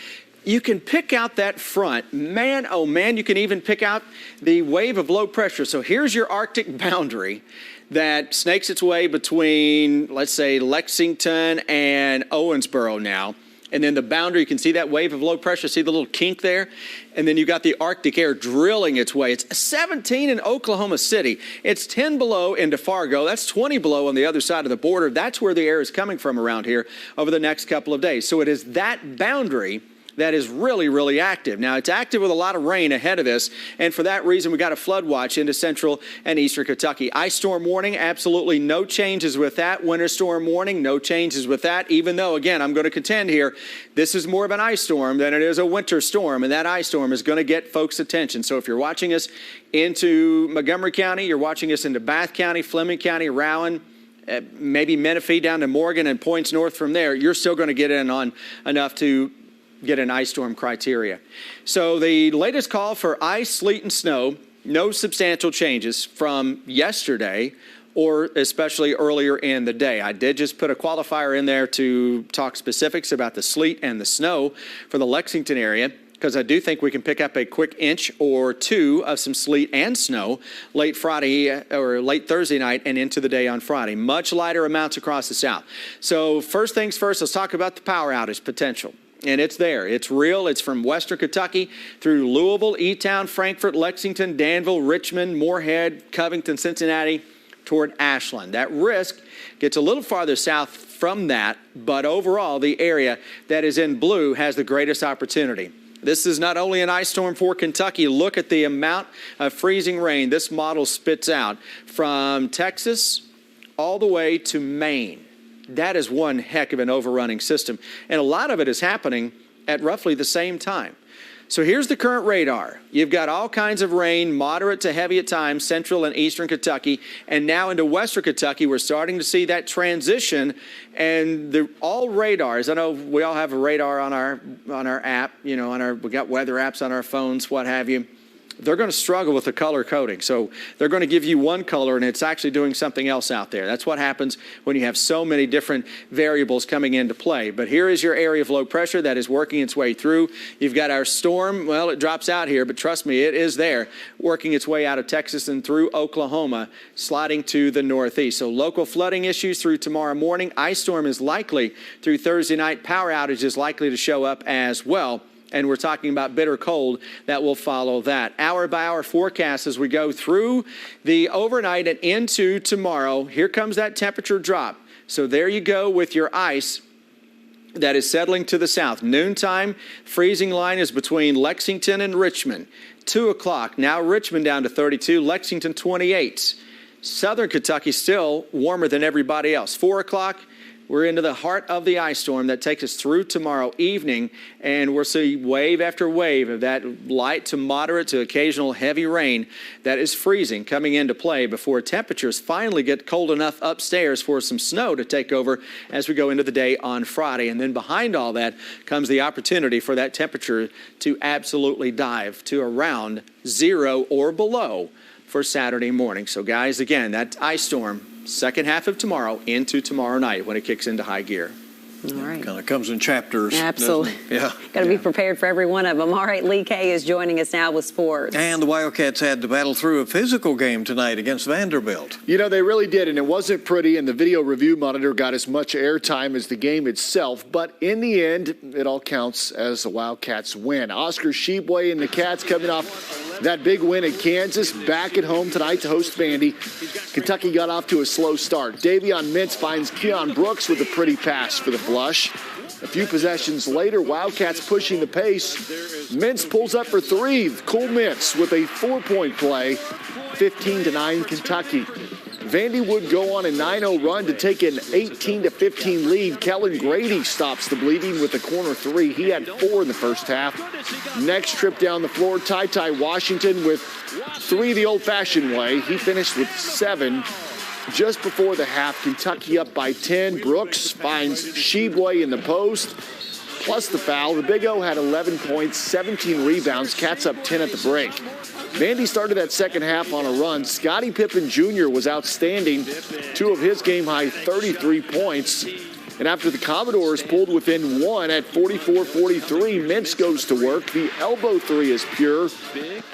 You can pick out that front. Man, oh man, you can even pick out the wave of low pressure. So here's your Arctic boundary that snakes its way between, let's say, Lexington and Owensboro now. And then the boundary, you can see that wave of low pressure, see the little kink there? And then you got the Arctic air drilling its way. It's 17 in Oklahoma City. It's 10 below into Fargo. That's 20 below on the other side of the border. That's where the air is coming from around here over the next couple of days. So it is that boundary that is really, really active. Now, it's active with a lot of rain ahead of this, and for that reason, we got a flood watch into central and eastern Kentucky. Ice storm warning, absolutely no changes with that. Winter storm warning, no changes with that, even though, again, I'm going to contend here, this is more of an ice storm than it is a winter storm, and that ice storm is going to get folks' attention. So if you're watching us into Montgomery County, you're watching us into Bath County, Fleming County, Rowan, maybe Menifee down to Morgan and points north from there, you're still going to get in on enough to get an ice storm criteria. So the latest call for ice, sleet, and snow, no substantial changes from yesterday or especially earlier in the day. I did just put a qualifier in there to talk specifics about the sleet and the snow for the Lexington area, because I do think we can pick up a quick inch or two of some sleet and snow late Friday or late Thursday night and into the day on Friday. Much lighter amounts across the south. So first things first, let's talk about the power outage potential. And it's there. It's real. It's from western Kentucky through Louisville, E-Town, Frankfort, Lexington, Danville, Richmond, Moorhead, Covington, Cincinnati, toward Ashland. That risk gets a little farther south from that, but overall, the area that is in blue has the greatest opportunity. This is not only an ice storm for Kentucky. Look at the amount of freezing rain this model spits out from Texas all the way to Maine. That is one heck of an overrunning system. And a lot of it is happening at roughly the same time. So here's the current radar. You've got all kinds of rain, moderate to heavy at times, central and eastern Kentucky. And now into western Kentucky, we're starting to see that transition. And all radars, I know we all have a radar on our app, we got weather apps on our phones, what have you. They're going to struggle with the color coding. So they're going to give you one color and it's actually doing something else out there. That's what happens when you have so many different variables coming into play. But here is your area of low pressure that is working its way through. You've got our storm. Well, it drops out here, but trust me, it is there, working its way out of Texas and through Oklahoma, sliding to the northeast. So local flooding issues through tomorrow morning. Ice storm is likely through Thursday night. Power outage is likely to show up as well. And we're talking about bitter cold that will follow that. Hour by hour forecast as we go through the overnight and into tomorrow. Here comes that temperature drop. So there you go with your ice that is settling to the south. Noontime, freezing line is between Lexington and Richmond. 2 o'clock, now Richmond down to 32, Lexington 28. Southern Kentucky still warmer than everybody else. 4 o'clock, we're into the heart of the ice storm that takes us through tomorrow evening, and we'll see wave after wave of that light to moderate to occasional heavy rain that is freezing coming into play before temperatures finally get cold enough upstairs for some snow to take over as we go into the day on Friday. And then behind all that comes the opportunity for that temperature to absolutely dive to around 0 or below for Saturday morning. So guys, again, that ice storm, second half of tomorrow into tomorrow night when it kicks into high gear. All right. Kind of comes in chapters. Absolutely. Yeah. Got to be prepared for every one of them. All right, Lee Kay is joining us now with sports. And the Wildcats had to battle through a physical game tonight against Vanderbilt. You know, they really did, and it wasn't pretty, and the video review monitor got as much airtime as the game itself, but in the end, it all counts as the Wildcats win. Oscar Tshiebwe and the Cats coming off that big win at Kansas, back at home tonight to host Vandy. Kentucky got off to a slow start. Davion Mintz finds Keon Brooks with a pretty pass for the flush. A few possessions later, Wildcats pushing the pace. Mintz pulls up for three. Cool Mintz with a 4-point play, 15-9 Kentucky. Vandy would go on a 9-0 run to take an 18-15 lead. Kellen Grady stops the bleeding with a corner three. He had 4 in the first half. Next trip down the floor, Ty Washington with 3 the old-fashioned way. He finished with 7. Just before the half, Kentucky up by 10. Brooks finds Tshiebwe in the post, plus the foul. The Big O had 11 points, 17 rebounds. Cats up 10 at the break. Vandy started that second half on a run. Scottie Pippen Jr. was outstanding. 2 of his game-high 33 points. And after the Commodores pulled within 1 at 44-43, Mintz goes to work. The elbow three is pure.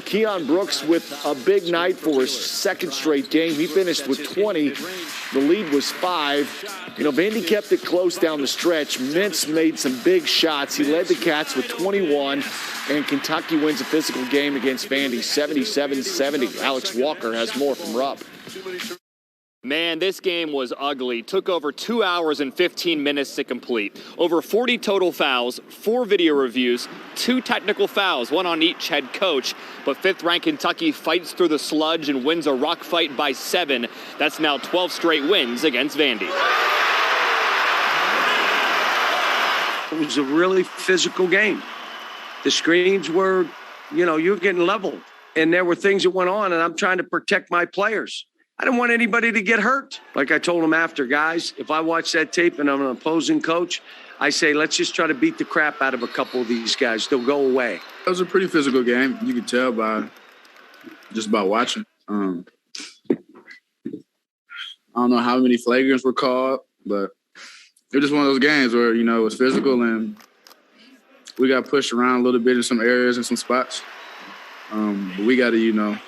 Keon Brooks with a big night for his second straight game. He finished with 20. The lead was 5. You know, Vandy kept it close down the stretch. Mintz made some big shots. He led the Cats with 21. And Kentucky wins a physical game against Vandy, 77-70. Alex Walker has more from Rupp. Man, this game was ugly. Took over 2 hours and 15 minutes to complete. Over 40 total fouls, 4 video reviews, 2 technical fouls, 1 on each head coach. But 5th-ranked Kentucky fights through the sludge and wins a rock fight by 7. That's now 12 straight wins against Vandy. It was a really physical game. The screens were, you're getting leveled. And there were things that went on, and I'm trying to protect my players. I didn't want anybody to get hurt. Like I told them after, guys, if I watch that tape and I'm an opposing coach, I say, let's just try to beat the crap out of a couple of these guys. They'll go away. It was a pretty physical game. You could tell by watching. I don't know how many flagrants were called, but it was just one of those games where, it was physical and we got pushed around a little bit in some areas and some spots. But we got to,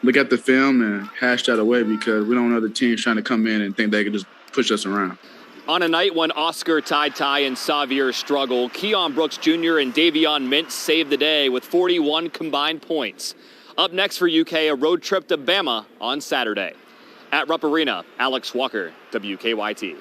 look at the film and hash that away because we don't want other teams trying to come in and think they can just push us around. On a night when Oscar, Ty, and Xavier struggle, Keon Brooks Jr. and Davion Mintz saved the day with 41 combined points. Up next for UK, a road trip to Bama on Saturday. At Rupp Arena, Alex Walker, WKYT.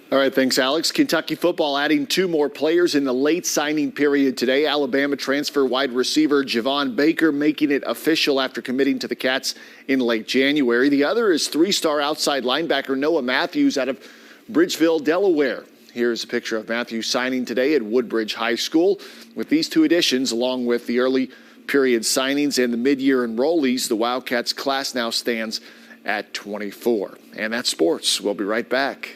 All right, thanks, Alex. Kentucky football adding 2 more players in the late signing period today. Alabama transfer wide receiver Javon Baker making it official after committing to the Cats in late January. The other is 3-star outside linebacker Noah Matthews out of Bridgeville, Delaware. Here's a picture of Matthews signing today at Woodbridge High School. With these 2 additions, along with the early period signings and the mid-year enrollees, the Wildcats class now stands at 24. And that's sports. We'll be right back.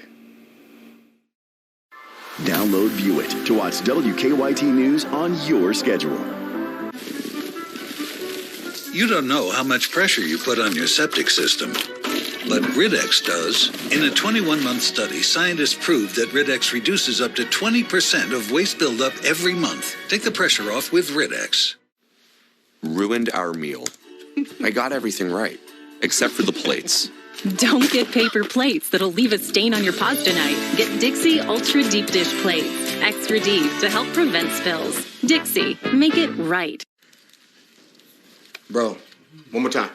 Download View It to watch WKYT News on your schedule. You don't know how much pressure you put on your septic system, but Riddex does. In a 21-month study, scientists proved that Riddex reduces up to 20% of waste buildup every month. Take the pressure off with Riddex. Ruined our meal. I got everything right, except for the plates. Don't get paper plates that'll leave a stain on your pasta night. Get Dixie Ultra Deep Dish Plates. Extra deep to help prevent spills. Dixie, make it right. Bro, one more time.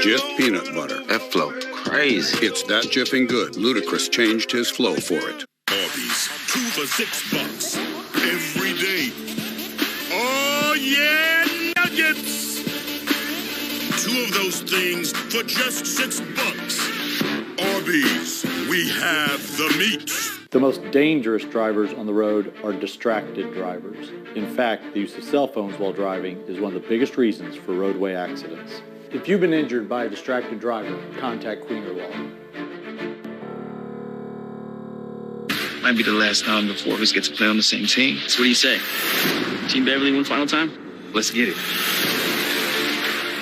Jif peanut butter. That flow crazy. It's that jiffing good. Ludacris changed his flow for it. Arby's, 2 for $6 every day. Oh yeah, nuggets! 2 of those things for just $6. Arby's, we have the meat. The most dangerous drivers on the road are distracted drivers. In fact, the use of cell phones while driving is one of the biggest reasons for roadway accidents. If you've been injured by a distracted driver, contact Queener Law. Might be the last time the four of us get to play on the same team. So what do you say? Team Beverly one final time? Let's get it.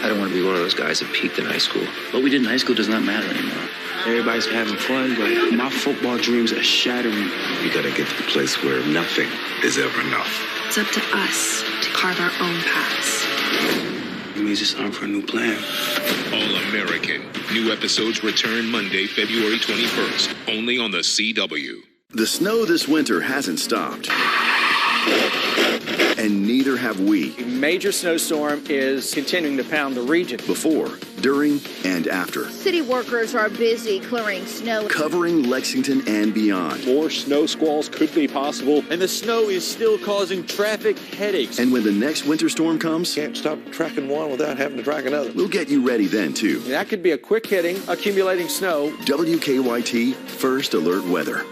I don't want to be one of those guys that peaked in high school. What we did in high school does not matter anymore. Everybody's having fun, but my football dreams are shattering. You gotta get to the place where nothing is ever enough. It's up to us to carve our own paths. It means it's time for a new plan. All-American. New episodes return Monday, February 21st, only on the CW. The snow this winter hasn't stopped. And neither have we. A major snowstorm is continuing to pound the region. Before, during, and after. City workers are busy clearing snow. Covering Lexington and beyond. More snow squalls could be possible. And the snow is still causing traffic headaches. And when the next winter storm comes, can't stop tracking one without having to track another. We'll get you ready then, too. That could be a quick hitting, accumulating snow. WKYT First Alert Weather.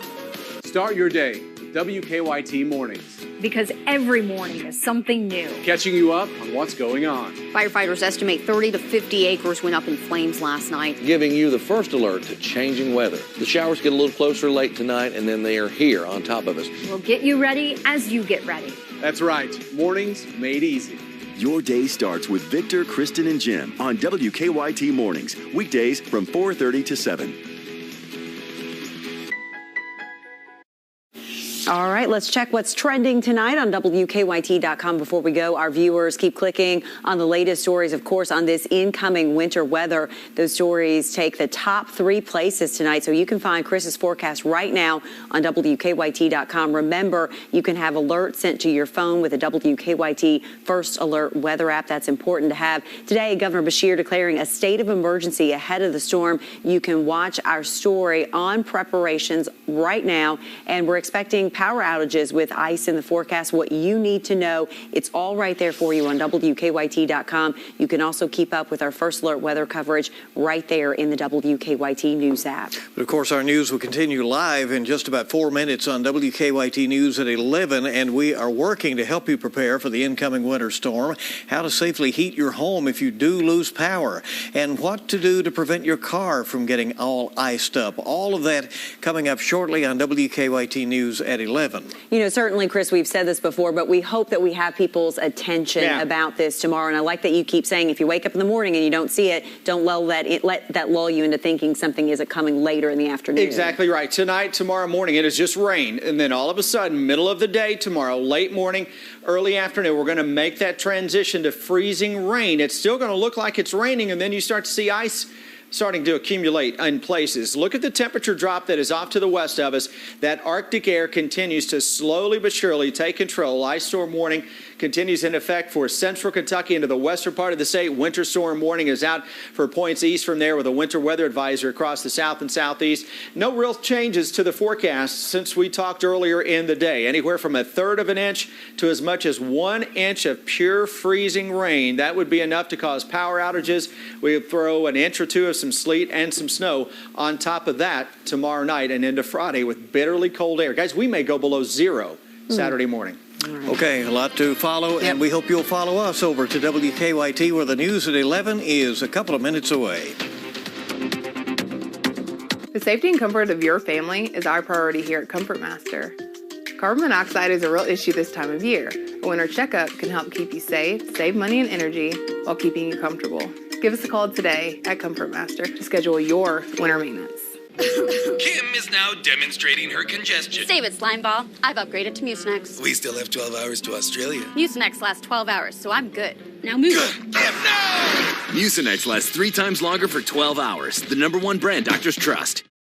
Start your day with WKYT Mornings. Because every morning is something new. Catching you up on what's going on. Firefighters estimate 30 to 50 acres went up in flames last night. Giving you the first alert to changing weather. The showers get a little closer late tonight, and then they are here on top of us. We'll get you ready as you get ready. That's right. Mornings made easy. Your day starts with Victor, Kristen, and Jim on WKYT Mornings. Weekdays from 4:30 to 7. All right, let's check what's trending tonight on WKYT.com. Before we go, our viewers keep clicking on the latest stories, of course, on this incoming winter weather. Those stories take the top 3 places tonight, so you can find Chris's forecast right now on WKYT.com. Remember, you can have alerts sent to your phone with a WKYT First Alert weather app. That's important to have. Today, Governor Beshear declaring a state of emergency ahead of the storm. You can watch our story on preparations right now, and we're expecting power outages with ice in the forecast. What you need to know, it's all right there for you on WKYT.com. You can also keep up with our First Alert weather coverage right there in the WKYT News app. But of course, our news will continue live in just about 4 minutes on WKYT News at 11, and we are working to help you prepare for the incoming winter storm, how to safely heat your home if you do lose power, and what to do to prevent your car from getting all iced up. All of that coming up shortly on WKYT News at 11. You know, certainly, Chris, we've said this before, but we hope that we have people's attention about this tomorrow. And I like that you keep saying if you wake up in the morning and you don't see it, don't let that lull you into thinking something isn't coming later in the afternoon. Exactly right. Tonight, tomorrow morning, it is just rain. And then all of a sudden, middle of the day tomorrow, late morning, early afternoon, we're going to make that transition to freezing rain. It's still going to look like it's raining, and then you start to see ice starting to accumulate in places. Look at the temperature drop that is off to the west of us. That Arctic air continues to slowly but surely take control. Ice storm warning continues in effect for central Kentucky into the western part of the state. Winter storm warning is out for points east from there with a winter weather advisory across the south and southeast. No real changes to the forecast since we talked earlier in the day. Anywhere from 1/3 of an inch to as much as 1 inch of pure freezing rain. That would be enough to cause power outages. We throw an inch or two of some sleet and some snow on top of that tomorrow night and into Friday with bitterly cold air. Guys, we may go below zero Saturday morning. Okay, a lot to follow, and we hope you'll follow us over to WKYT, where the news at 11 is a couple of minutes away. The safety and comfort of your family is our priority here at Comfort Master. Carbon monoxide is a real issue this time of year. A winter checkup can help keep you safe, save money and energy, while keeping you comfortable. Give us a call today at Comfort Master to schedule your winter maintenance. Kim is now demonstrating her congestion. Save it, Slimeball. I've upgraded to Mucinex. We still have 12 hours to Australia. Mucinex lasts 12 hours, so I'm good. Now move. Mucinex lasts 3 times longer for 12 hours. The #1 brand doctors trust.